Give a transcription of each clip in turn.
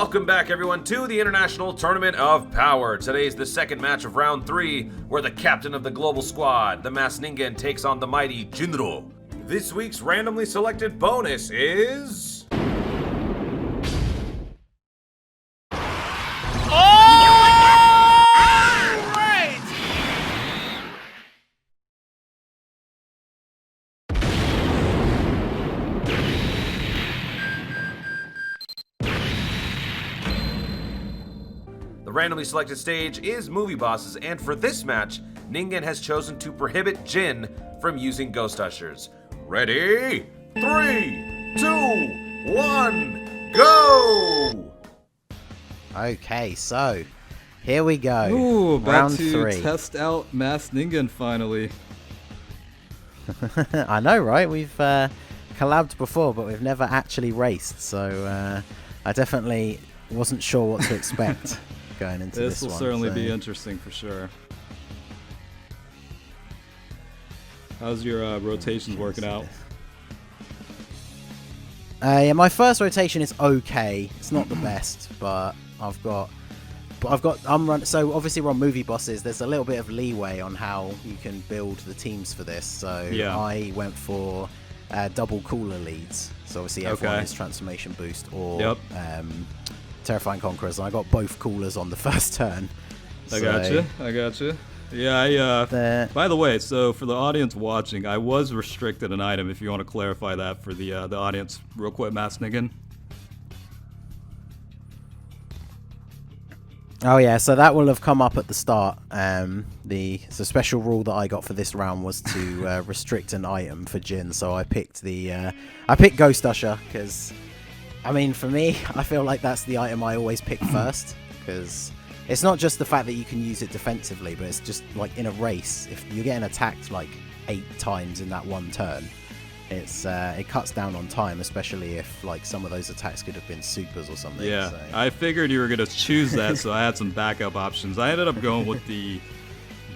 Welcome back, everyone, to the International Tournament of Power. Today's the second match of round 3, where the captain of the global squad, the masked Ningen, takes on the mighty Jin-Roh. This week's randomly selected bonus is... The randomly selected stage is Movie Bosses, and for this match, Ningen has chosen to prohibit Jin from using Ghost Ushers. Ready? 3, 2, 1, go! Okay, so here we go. Ooh, about round to 3. test out masked Ningen finally. I know, right? We've collabed before, but we've never actually raced, so I definitely wasn't sure what to expect. Going into this will one, certainly so. be interesting for sure. How's your rotations working out? Yeah, my first rotation is okay. It's not the best, but so obviously we're on Movie Bosses. There's a little bit of leeway on how you can build the teams for this. So yeah. I went for double cooler leads. So obviously F1 is transformation boost or Terrifying Conquerors, and I got both coolers on the first turn. I gotcha. Yeah, by the way, so for the audience watching, I was restricted an item, if you want to clarify that for the audience real quick, masked Ningen. Oh yeah, so that will have come up at the start. The special rule that I got for this round was to restrict an item for Jin, so I picked Ghost Usher, because I mean, for me, I feel like that's the item I always pick first, because it's not just the fact that you can use it defensively, but it's just like in a race, if you're getting attacked like 8 times in that one turn, it cuts down on time, especially if like some of those attacks could have been supers or something. Yeah, so. I figured you were going to choose that, so I had some backup options. I ended up going with the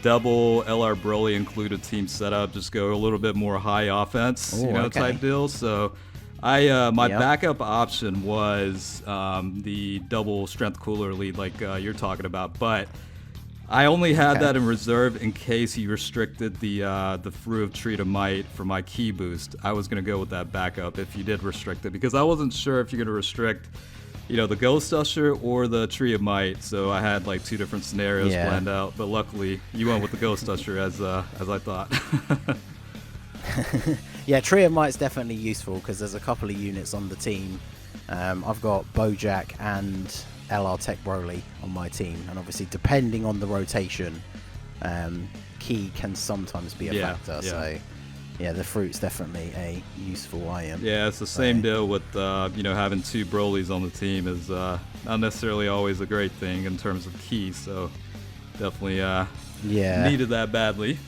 double LR Broly included team setup, just go a little bit more high offense, type deal. So my backup option was the double strength cooler lead like you're talking about, but I only had that in reserve in case he restricted the Fruit of Tree to Might for my key boost. I was going to go with that backup if you did restrict it, because I wasn't sure if you're going to restrict the Ghost Usher or the Tree of Might, so I had like 2 different scenarios planned out, but luckily you went with the Ghost Usher as I thought. Yeah, Tree of Might's definitely useful because there's a couple of units on the team. I've got Bojack and LR Tech Broly on my team, and obviously depending on the rotation, key can sometimes be a factor. So yeah, the fruit's definitely a useful item. Yeah, it's the same deal with having 2 Brolys on the team is not necessarily always a great thing in terms of key. So definitely needed that badly.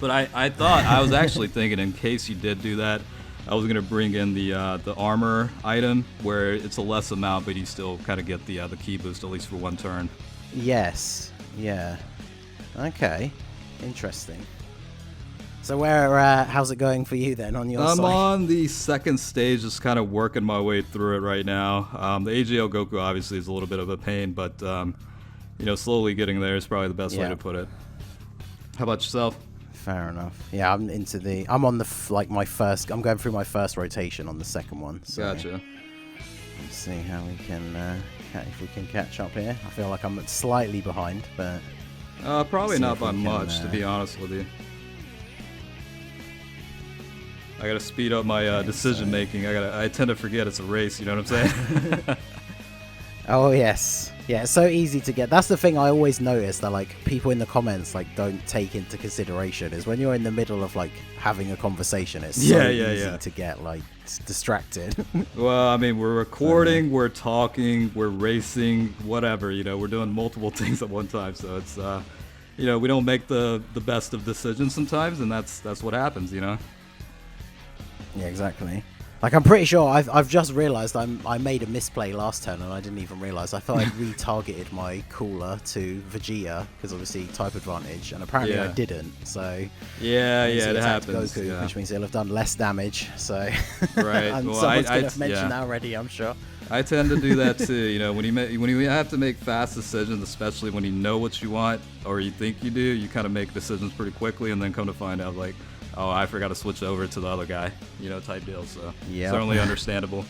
But I thought, I was actually thinking, in case you did do that, I was going to bring in the armor item, where it's a less amount, but you still kind of get the key boost, at least for 1 turn. Yes. Yeah. Okay. Interesting. So how's it going for you then on your side? I'm on the second stage, just kind of working my way through it right now. The AGL Goku obviously is a little bit of a pain, but slowly getting there is probably the best way to put it. How about yourself? Fair enough. Yeah, I'm on I'm going through my first rotation on the second one. So gotcha. Let's see how we can, if we can catch up here. I feel like I'm slightly behind, but probably not by much, to be honest with you. I gotta speed up my decision making. I tend to forget it's a race. You know what I'm saying? Oh yes. Yeah, it's so easy to get. That's the thing I always notice, that like people in the comments like don't take into consideration, is when you're in the middle of like having a conversation, it's so easy to get like distracted. Well, I mean, we're recording, we're talking, we're racing, whatever, we're doing multiple things at one time, so it's we don't make the best of decisions sometimes, and that's what happens. Yeah, exactly. Like, I'm pretty sure I've just realised I made a misplay last turn, and I didn't even realise. I thought I'd retargeted my cooler to Vegeta, because obviously type advantage, and apparently I didn't. So it happens. Goku, which means he'll have done less damage. So right. and someone's going to mention that already, I'm sure. I tend to do that too. You know, when you have to make fast decisions, especially when you know what you want or you think you do, you kind of make decisions pretty quickly, and then come to find out like, oh, I forgot to switch over to the other guy. You know, type deal. So certainly understandable.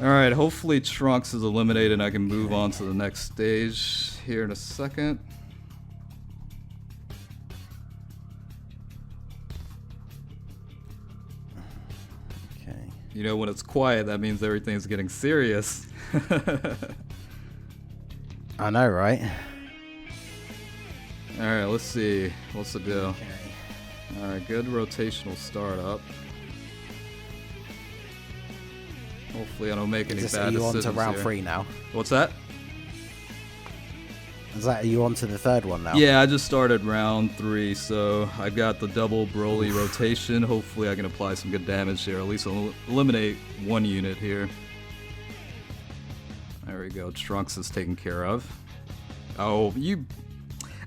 All right, hopefully Trunks is eliminated and I can move on to the next stage here in a second. Okay. You know, when it's quiet, that means everything's getting serious. I know, right? All right, let's see. What's the deal? Okay. All right, good rotational startup. Hopefully I don't make any bad decisions. Are you on to round here. 3 now? What's that? Are you on to the third one now? Yeah, I just started round 3, so I got the double Broly rotation. Hopefully I can apply some good damage here, at least eliminate one unit here. There we go, Trunks is taken care of. Oh,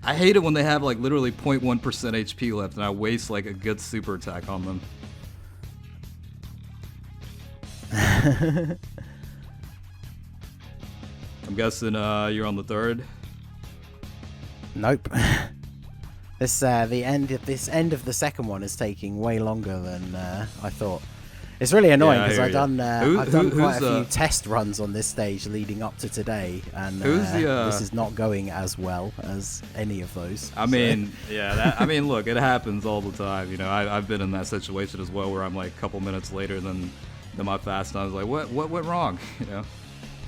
I hate it when they have like literally 0.1% HP left and I waste like a good super attack on them. I'm guessing you're on the third. Nope. This end of the second one is taking way longer than I thought. It's really annoying because I've done quite a few test runs on this stage leading up to today, and this is not going as well as any of those. I mean, I mean, look, it happens all the time. You know, I've been in that situation as well, where I'm like a couple minutes later than my fast time. I was like, what went wrong? You know,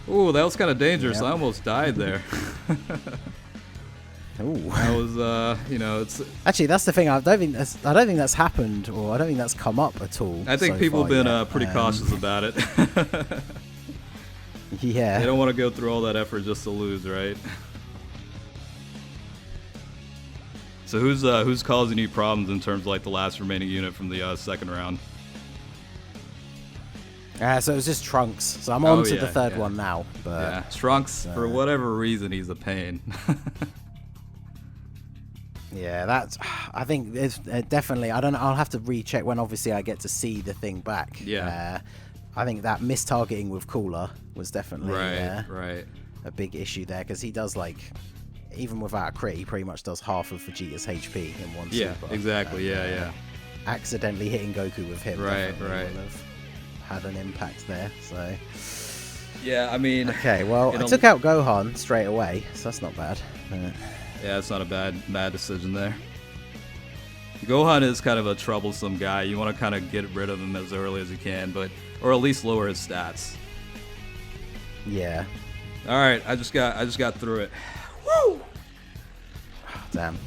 ooh, that was kind of dangerous. Yep. I almost died there. Ooh. That was, you know, it's actually that's the thing. I don't think that's happened, or I don't think that's come up at all. I think people have been pretty cautious about it. Yeah, they don't want to go through all that effort just to lose, right? So who's causing you problems in terms of like the last remaining unit from the second round? So it was just Trunks. So I'm on to the third one now. But yeah, Trunks, for whatever reason, he's a pain. Yeah, I think it's definitely. I don't know. I'll have to recheck when obviously I get to see the thing back. Yeah. I think that mistargeting with Cooler was definitely right. a big issue there, because he does like, even without a crit, he pretty much does half of Vegeta's HP in one super. Yeah, exactly. And, accidentally hitting Goku with him. Right. Would have had an impact there. So. Yeah, I mean. Okay, well, I took out Gohan straight away, so that's not bad. Yeah, it's not a bad decision there. Gohan is kind of a troublesome guy. You want to kind of get rid of him as early as you can, or at least lower his stats. Yeah. All right, I just got through it. Woo! Oh, damn.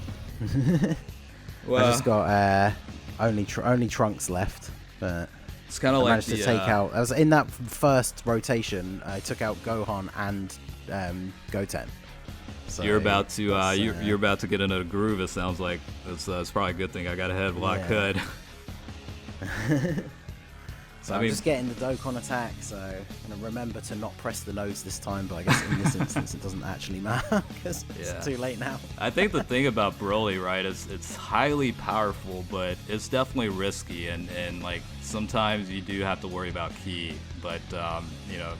Well, I just got only Trunks left, but it's kind of like managed to take out. I was in that first rotation. I took out Gohan and Goten. So you're about to you're about to get into a groove. It sounds like it's probably a good thing I got ahead while I could. So I'm just getting the Dokkan attack. So I'm gonna remember to not press the nodes this time. But I guess in this instance it doesn't actually matter because it's too late now. I think the thing about Broly, right, is it's highly powerful, but it's definitely risky, and like sometimes you do have to worry about ki. But you know.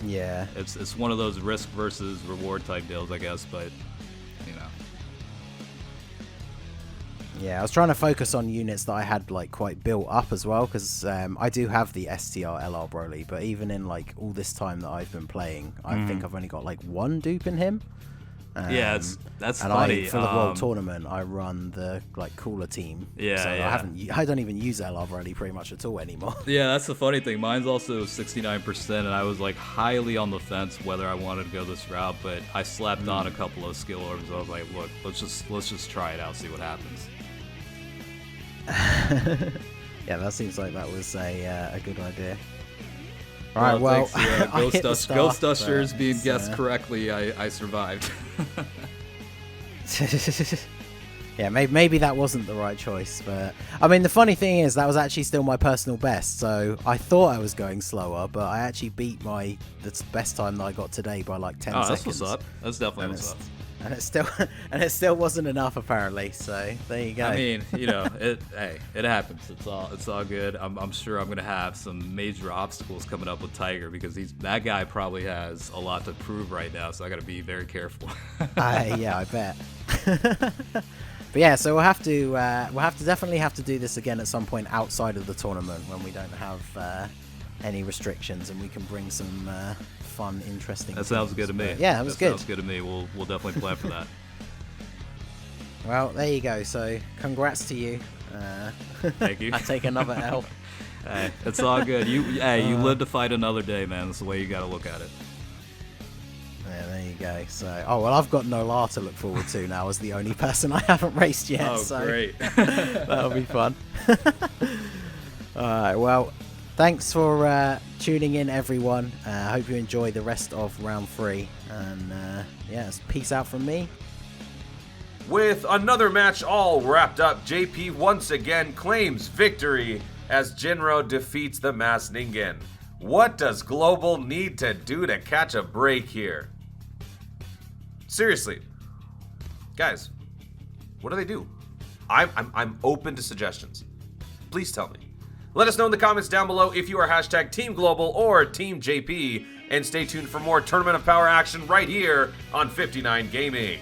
Yeah, it's one of those risk versus reward type deals, I guess, but you know. Yeah, I was trying to focus on units that I had like quite built up as well, because I do have the STR LR Broly, but even in like all this time that I've been playing, I think I've only got like one dupe in him. Yeah, that's and funny. For the World Tournament, I run the like cooler team. Yeah, so I don't even use LR Broly pretty much at all anymore. Yeah, that's the funny thing. Mine's also 69%, and I was like highly on the fence whether I wanted to go this route, but I slapped on a couple of skill orbs. I was like, look, let's just try it out, see what happens. Yeah, that seems like that was a good idea. All right, well, thanks, Ghost Ushers being guessed correctly, I survived. Yeah, maybe that wasn't the right choice, but I mean, the funny thing is that was actually still my personal best. So I thought I was going slower, but I actually beat the best time that I got today by like 10 seconds. That's what's up. That's definitely what's up. And it still wasn't enough apparently. So there you go. I mean, it happens. It's all good. I'm sure I'm gonna have some major obstacles coming up with Tiger because that guy probably has a lot to prove right now. So I got to be very careful. Yeah, I bet. But yeah, so we'll definitely have to do this again at some point outside of the tournament when we don't have any restrictions and we can bring some fun, interesting. That sounds good to me. Yeah, that was good. Sounds good to me. We'll definitely plan for that. Well, there you go. So congrats to you. Thank you. I take another L. Hey, it's all good. You live to fight another day, man. That's the way you got to look at it. Yeah, there you go. So, I've got Nolar to look forward to now as the only person I haven't raced yet. Oh, so great. That'll be fun. Alright, well, thanks for tuning in, everyone. I hope you enjoy the rest of round 3. And, peace out from me. With another match all wrapped up, JP once again claims victory as Jin-Roh defeats the masked Ningen. What does Global need to do to catch a break here? Seriously, guys, what do they do? I'm open to suggestions. Please tell me. Let us know in the comments down below if you are hashtag Team Global or Team JP, and stay tuned for more Tournament of Power action right here on 59 Gaming.